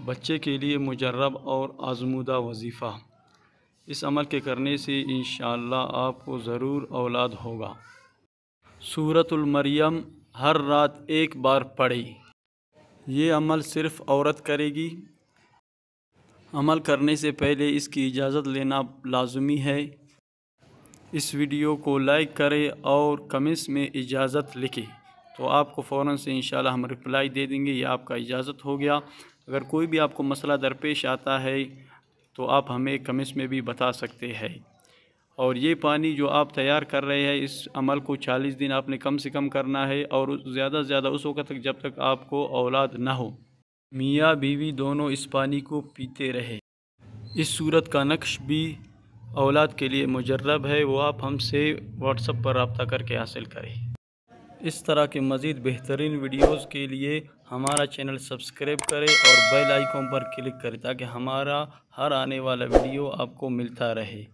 بچے کے لیے مجرب اور آزمودہ وظیفہ۔ اس عمل کے کرنے سے انشاءاللہ آپ کو ضرور اولاد ہوگا۔ سورۃ المریم ہر رات ایک بار پڑھیں۔ یہ عمل صرف عورت کرے گی۔ عمل کرنے سے پہلے اس کی اجازت لینا لازمی ہے۔ اس ویڈیو کو لائک کریں اور کمنٹس میں اجازت لکھیں تو آپ کو فوراً سے انشاءاللہ ہم رپلائی دے دیں گے، یہ آپ کا اجازت ہو گیا۔ اگر کوئی بھی آپ کو مسئلہ درپیش آتا ہے تو آپ ہمیں کمنٹس میں بھی بتا سکتے ہیں۔ اور یہ پانی جو آپ تیار کر رہے ہیں، اس عمل کو 40 دن آپ نے کم سے کم کرنا ہے، اور زیادہ سے زیادہ اس وقت تک جب تک آپ کو اولاد نہ ہو۔ میاں بیوی دونوں اس پانی کو پیتے رہے۔ اس صورت کا نقش بھی اولاد کے لیے مجرب ہے، وہ آپ ہم سے واٹس ایپ پر رابطہ کر کے حاصل کریں۔ اس طرح کے مزید بہترین ویڈیوز کے لیے ہمارا چینل سبسکرائب کریں اور بیل آئیکن پر کلک کریں تاکہ ہمارا ہر آنے والا ویڈیو آپ کو ملتا رہے۔